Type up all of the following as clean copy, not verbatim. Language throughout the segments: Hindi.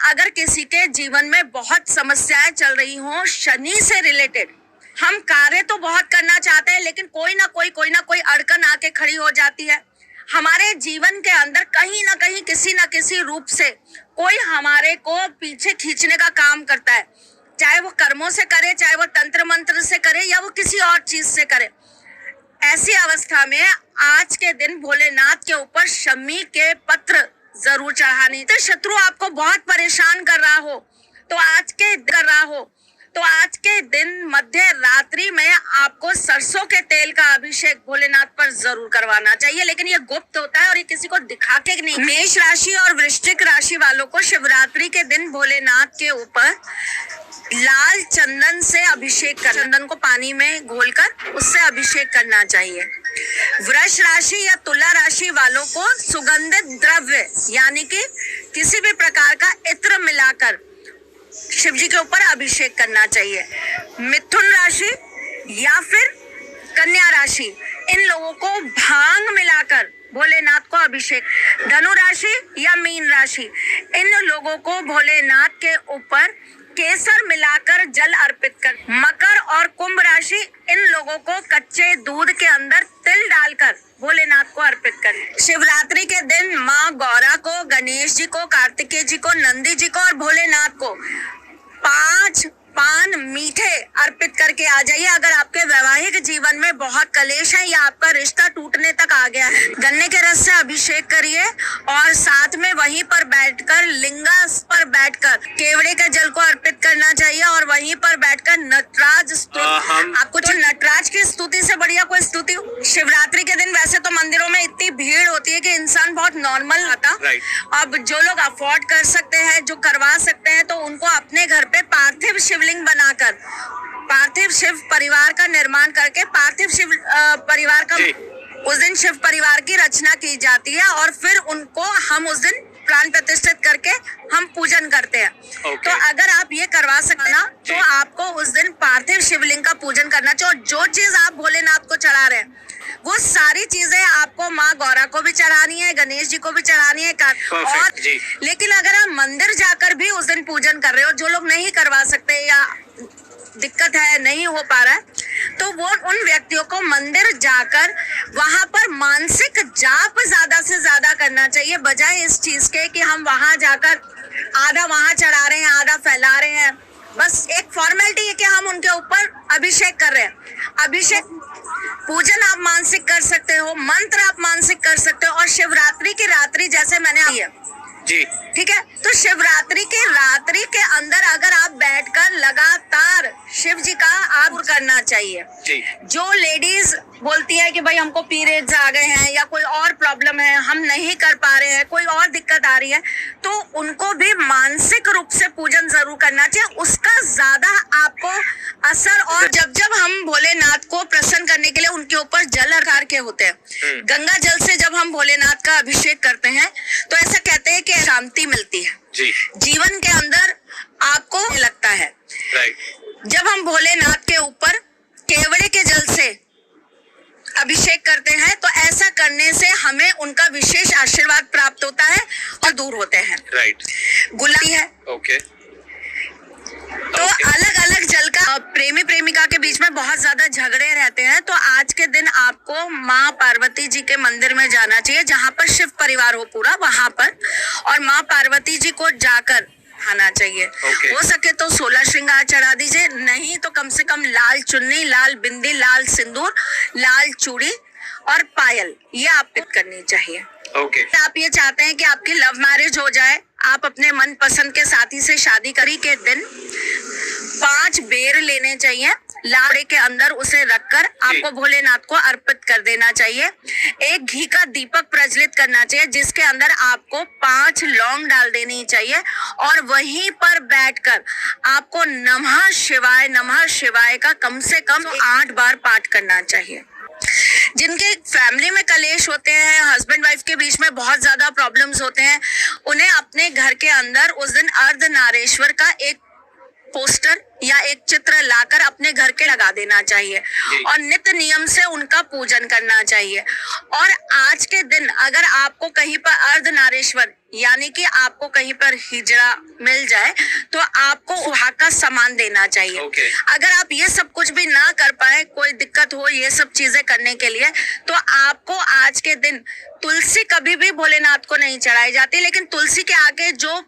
अगर किसी के जीवन में बहुत समस्याएं चल रही हों शनि से रिलेटेड, हम कार्य तो बहुत करना चाहते हैं लेकिन कोई ना कोई अड़चन आके खड़ी हो जाती है। हमारे जीवन के अंदर कहीं ना कहीं किसी ना किसी रूप से कोई हमारे को पीछे खींचने का काम करता है, चाहे वो कर्मों से करे, चाहे वो तंत्र मंत्र से करे, या वो किसी और चीज से करे। ऐसी अवस्था में आज के दिन भोलेनाथ के ऊपर शमी के पत्र जरूर चढ़ाने। तो शत्रु आपको बहुत परेशान कर रहा हो तो आज के दिन मध्य रात्रि में आपको सरसों के तेल का अभिषेक भोलेनाथ पर जरूर करवाना चाहिए, लेकिन ये गुप्त होता है और ये किसी को दिखा के नहीं। मेष राशि और वृश्चिक राशि वालों को शिवरात्रि के दिन भोलेनाथ के ऊपर लाल चंदन से अभिषेक कर, चंदन को पानी में घोलकर उससे अभिषेक करना चाहिए। वृष राशि या तुला राशि वालों को सुगंधित द्रव्य यानी कि किसी भी प्रकार का इत्र मिलाकर शिव जी के ऊपर अभिषेक करना चाहिए। मिथुन राशि या फिर कन्या राशि, इन लोगों को भांग मिलाकर भोलेनाथ को अभिषेक। धनु राशि या मीन राशि, इन लोगों को भोलेनाथ के ऊपर केसर मिलाकर जल अर्पित कर। मकर और कुंभ राशि, इन लोगों को कच्चे दूध के अंदर तिल डालकर भोलेनाथ को अर्पित करें। शिवरात्रि के दिन माँ गौरा को, गणेश जी को, कार्तिकेय जी को, नंदी जी को और भोलेनाथ को 5 पान मीठे अर्पित करके आ जाइए। अगर आपके वैवाहिक जीवन में बहुत कलेश है या आपका रिश्ता टूटने तक आ गया है, गन्ने के रस से अभिषेक करिए और साथ में वहीं पर बैठकर लिंगा पर बैठकर केवड़े के जल को अर्पित करना चाहिए और वहीं पर बैठकर नटराज स्तुति। आपको जो नटराज की स्तुति से बढ़िया कोई स्तुति। शिवरात्रि के दिन वैसे तो मंदिरों में इतनी भीड़ होती है कि इंसान बहुत नॉर्मल आता। अब जो लोग अफोर्ड कर सकते हैं, जो करवा सकते हैं, तो उनको अपने घर पे पार्थिव शिवलिंग बनाकर पार्थिव शिव परिवार का निर्माण करके पार्थिव शिव परिवार का उस दिन शिव परिवार की रचना की जाती है और फिर उनको हम उस दिन प्राण प्रतिष्ठित करके हम पूजन करते हैं। तो अगर आप ये करवा सकते ना, तो आपको उस दिन पार्थिव शिवलिंग का पूजन करना चाहिए। और जो चीज आप भोलेनाथ को चढ़ा रहे हैं वो सारी चीजें आपको माँ गौरा को भी चढ़ानी है, गणेश जी को भी चढ़ानी है। और लेकिन अगर आप मंदिर जाकर भी उस दिन पूजन कर रहे हो, जो लोग नहीं करवा सकते या दिक्कत है, नहीं हो पा रहा है, तो वो उन व्यक्तियों को मंदिर जाकर वहां पर मानसिक जाप ज्यादा से ज्यादा करना चाहिए, बजाय इस चीज के कि हम वहां जाकर आधा वहां चढ़ा रहे हैं, आधा फैला रहे हैं। बस एक फॉर्मेलिटी है कि हम उनके ऊपर अभिषेक कर रहे हैं। अभिषेक पूजन आप मानसिक कर सकते हो, मंत्र आप मानसिक कर सकते हो। और शिवरात्रि की रात्रि जैसे मैंने आई है जी, ठीक है, तो शिवरात्रि की रात्रि के अंदर अगर आप बैठकर लगातार शिव जी का आप करना चाहिए। जो लेडीज बोलती है कि भाई हमको पीरियड्स आ गए हैं या कोई और प्रॉब्लम है, हम नहीं कर पा रहे हैं, कोई और दिक्कत आ रही है, तो उनको भी मानसिक रूप से पूजन जरूर करना चाहिए। उसका ज्यादा आपको असर। और जब हम भोलेनाथ को प्रसन्न करने के लिए उनके ऊपर जल अर्घ के होते हैं, गंगा जल से जब हम भोलेनाथ का अभिषेक करते हैं तो ऐसा कहते हैं कि शांति मिलती है जी। जीवन के अंदर आपको लगता है। जब हम भोलेनाथ के ऊपर केवड़े के जल से अभिषेक करते हैं तो ऐसा करने से हमें उनका विशेष आशीर्वाद प्राप्त होता है और दूर होते हैं। गुलाबी है। तो अलग अलग जल का प्रेमी प्रेमिका के बीच में बहुत ज्यादा झगड़े रहते हैं, तो आज के दिन आपको माँ पार्वती जी के मंदिर में जाना चाहिए, जहाँ पर शिव परिवार हो पूरा, वहां पर, और माँ पार्वती जी को जाकर खाना चाहिए। हो सके तो 16 श्रृंगार चढ़ा दीजिए, नहीं तो कम से कम लाल चुन्नी, लाल बिंदी, लाल सिंदूर, लाल चूड़ी और पायल, ये आप पिक करनी चाहिए। आप ये चाहते हैं कि आपकी लव मैरिज हो जाए, आप अपने मन पसंद के साथी से शादी करी के दिन 5 बेर लेने चाहिए, लाड़े के अंदर उसे रखकर आपको भोलेनाथ को अर्पित कर देना चाहिए। एक घी का दीपक प्रज्वलित करना चाहिए जिसके अंदर आपको 5 लौंग डाल देनी चाहिए और वहीं पर बैठकर आपको नमः शिवाय का कम से कम 8 बार पाठ करना चाहिए। जिनके फैमिली में कलेश होते हैं, हस्बैंड वाइफ के बीच में बहुत ज्यादा प्रॉब्लम्स होते हैं, उन्हें अपने घर के अंदर उस दिन अर्धनारेश्वर का एक पोस्टर या एक चित्र लाकर अपने घर के लगा देना चाहिए और नित्य नियम से उनका पूजन करना चाहिए। और आज के दिन अगर आपको कहीं पर अर्धनारेश्वर यानी कि आपको कहीं पर हिजड़ा मिल जाए तो आपको वहां का सामान देना चाहिए। अगर आप ये सब कुछ भी ना कर पाए, कोई दिक्कत हो ये सब चीजें करने के लिए, तो आपको आज के दिन तुलसी कभी भी भोलेनाथ को नहीं चढ़ाई जाती, लेकिन तुलसी के आगे जो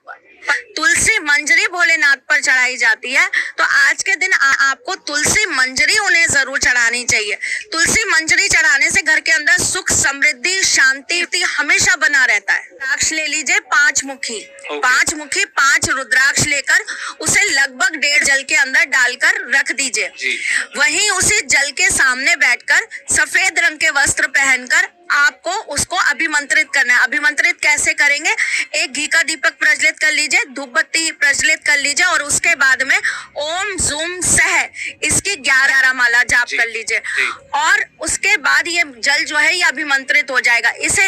तुलसी मंजरी भोलेनाथ पर चढ़ाई जाती है, तो आज के दिन आपको तुलसी मंजरी उन्हें जरूर चढ़ानी चाहिए। तुलसी मंजरी चढ़ाने से घर के अंदर सुख, समृद्धि, शांति हमेशा बना रहता है। रुद्राक्ष ले लीजिए 5 मुखी, 5 मुखी 5 रुद्राक्ष लेकर उसे लगभग 1.5 जल के अंदर डालकर रख दीजिए। वहीं उसी जल के सामने बैठकर सफेद रंग के वस्त्र पहनकर आपको उसको अभिमंत्रित करना है। अभिमंत्रित कैसे करेंगे? एक घी का दीपक प्रज्वलित कर लीजिए, धूप बत्ती प्रज्वलित कर लीजिए और उसके बाद में ओम जूम सह इसकी 11 माला जाप कर लीजिए और उसके बाद ये जल जो है ये अभिमंत्रित हो जाएगा। इसे